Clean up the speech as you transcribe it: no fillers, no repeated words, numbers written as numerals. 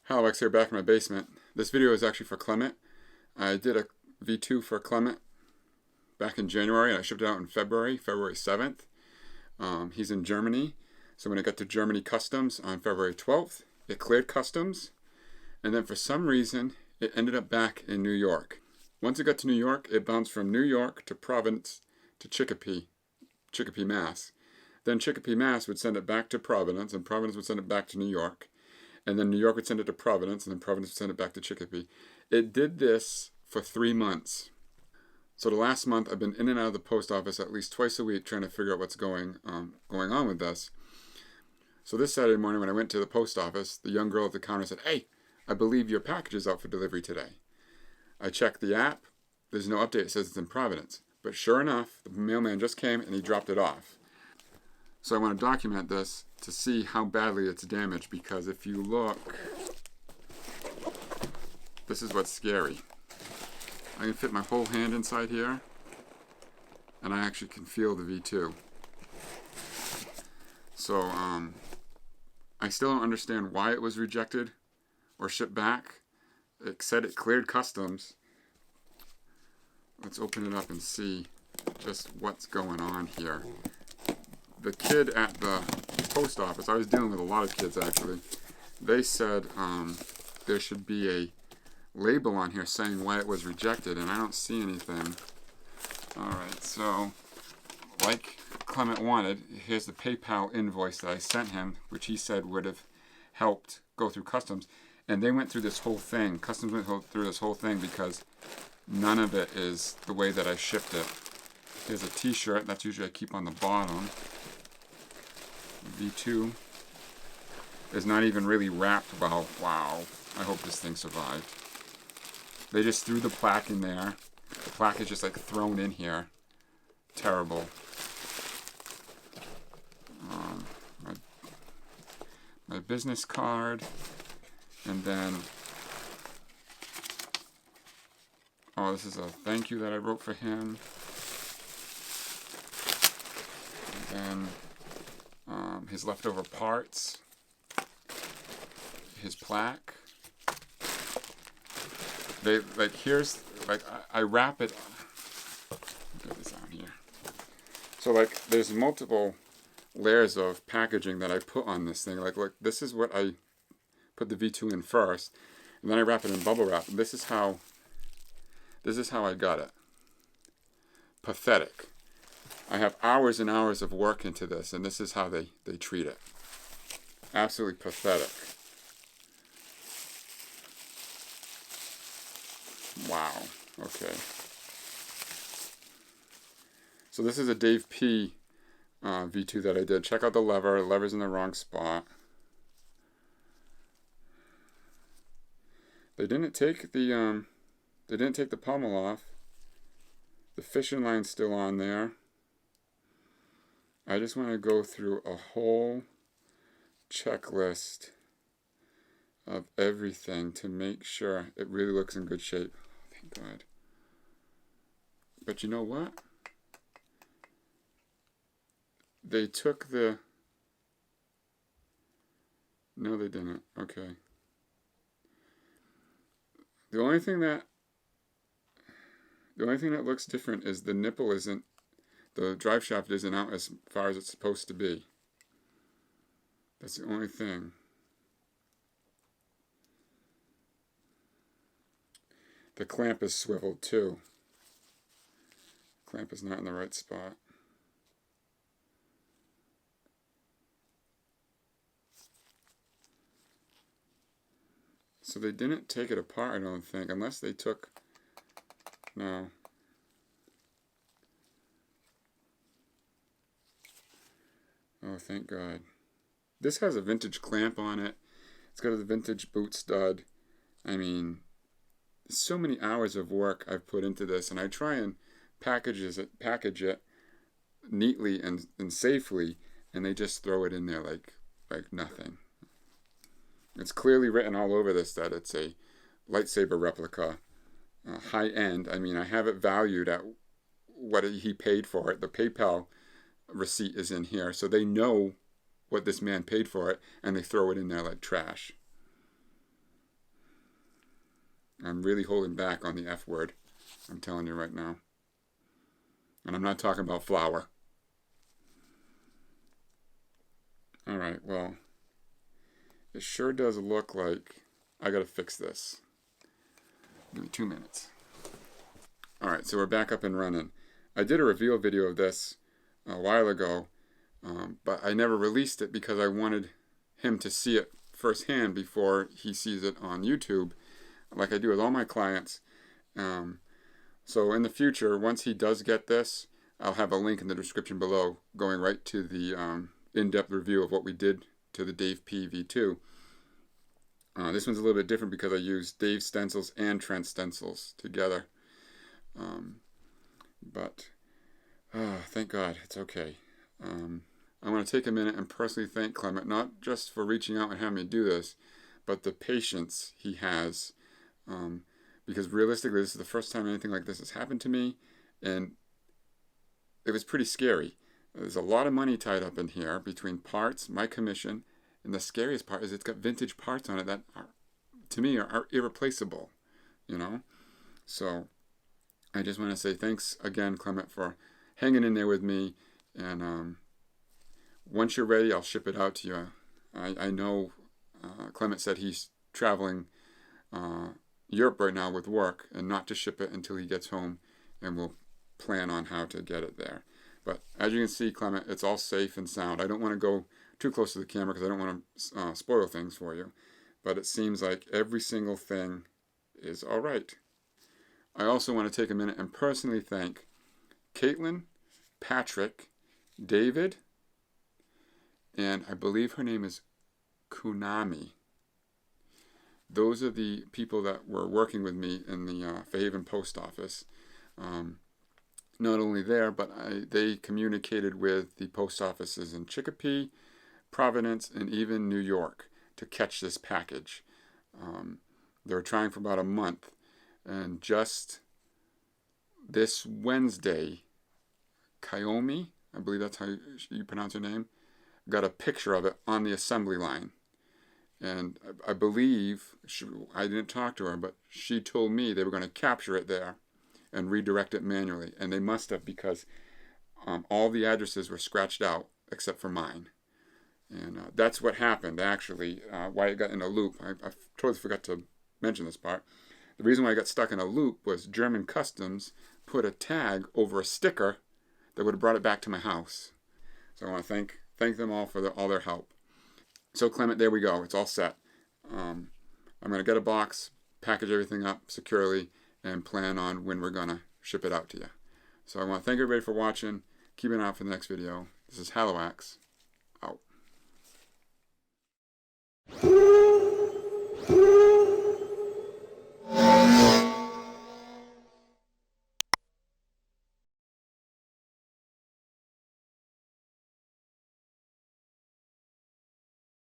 Hi, Alex here, back in my basement. This video is actually for Clement. I did a V2 for Clement back in January, and I shipped it out in February 7th. He's in Germany, so when I got to Germany Customs on February 12th, it cleared Customs, and then for some reason, it ended up back in New York. Once it got to New York, it bounced from New York to Providence to Chicopee Mass. Then Chicopee, Mass would send it back to Providence, and Providence would send it back to New York. And then New York would send it to Providence, and then Providence would send it back to Chicopee. It did this for 3 months. So the last month, I've been in and out of the post office at least twice a week trying to figure out what's going on with this. So this Saturday morning when I went to the post office, the young girl at the counter said, "Hey, I believe your package is out for delivery today." I checked the app. There's no update. It says it's in Providence. But sure enough, the mailman just came and he dropped it off. So I want to document this to see how badly it's damaged, because if you look, this is what's scary. I can fit my whole hand inside here, and I actually can feel the V2. So I still don't understand why it was rejected or shipped back. It said it cleared Customs. Let's open it up and see just what's going on here. The kid at the post office, I was dealing with a lot of kids actually, they said there should be a label on here saying why it was rejected, and I don't see anything. Alright, so like Clement wanted, here's the PayPal invoice that I sent him, which he said would have helped go through Customs. And they went through this whole thing. Customs went through this whole thing because none of it is the way that I shipped it. Here's a t-shirt, that's usually I keep on the bottom. V2 is not even really wrapped well. Wow, I hope this thing survived. They just threw the plaque in there. The plaque is just like thrown in here. Terrible. My business card, and then this is a thank you that I wrote for him. And then his leftover parts, his plaque. They here's I wrap it. Get this out here. So there's multiple layers of packaging that I put on this thing. Look, this is what I put the V2 in first, and then I wrap it in bubble wrap. And this is how I got it. Pathetic. I have hours and hours of work into this, and this is how they treat it. Absolutely pathetic. Wow. Okay. So this is a Dave P. V2 that I did. Check out the lever. The lever's in the wrong spot. They didn't take the pommel off. The fishing line's still on there. I just want to go through a whole checklist of everything to make sure it really looks in good shape. Thank God. But you know what? They took the... No, they didn't. Okay. The only thing that looks different is the nipple isn't, the drive shaft isn't out as far as it's supposed to be. That's the only thing. The clamp is swiveled too. Clamp is not in the right spot. So they didn't take it apart, I don't think, unless they took... No. Oh, thank God. This has a vintage clamp on it. It's got a vintage boot stud. I mean, so many hours of work I've put into this, and I try and package it neatly and safely, and they just throw it in there like nothing. It's clearly written all over this that it's a lightsaber replica, high end. I mean, I have it valued at what he paid for it. The PayPal receipt is in here, so they know what this man paid for it, and they throw it in there like trash. I'm really holding back on the F word. I'm telling you right now. And I'm not talking about flour. Alright, well, it sure does look like I gotta fix this. Give me 2 minutes. Alright, so we're back up and running. I did a reveal video of this a while ago, but I never released it because I wanted him to see it firsthand before he sees it on YouTube, like I do with all my clients. So in the future, once he does get this, I'll have a link in the description below going right to the in-depth review of what we did to the Dave P V2. This one's a little bit different because I used Dave stencils and Trent stencils together. But thank God, it's okay. I want to take a minute and personally thank Clement, not just for reaching out and having me do this, but the patience he has. Because realistically, this is the first time anything like this has happened to me, and it was pretty scary. There's a lot of money tied up in here between parts, my commission, and the scariest part is it's got vintage parts on it that are, to me, are irreplaceable, you know? So I just want to say thanks again, Clement, for hanging in there with me, and once you're ready, I'll ship it out to you. I know Clement said he's traveling Europe right now with work, and not to ship it until he gets home, and we'll plan on how to get it there. But as you can see, Clement, it's all safe and sound. I don't want to go too close to the camera because I don't want to spoil things for you, but it seems like every single thing is all right. I also want to take a minute and personally thank Caitlin, Patrick, David, and I believe her name is Kunami. Those are the people that were working with me in the Fairhaven post office. Not only there, but they communicated with the post offices in Chicopee, Providence, and even New York to catch this package. They were trying for about a month, and just this Wednesday, Kayomi, I believe that's how you pronounce her name, got a picture of it on the assembly line. And I believe, I didn't talk to her, but she told me they were going to capture it there and redirect it manually. And they must have, because all the addresses were scratched out except for mine. And that's what happened, actually, why it got in a loop. I totally forgot to mention this part. The reason why I got stuck in a loop was German Customs put a tag over a sticker that would have brought it back to my house. So I want to thank them all for all their help. So Clement, there we go. It's all set. I'm going to get a box, package everything up securely, and plan on when we're going to ship it out to you. So I want to thank everybody for watching. Keep an eye out for the next video. This is Haloax, out.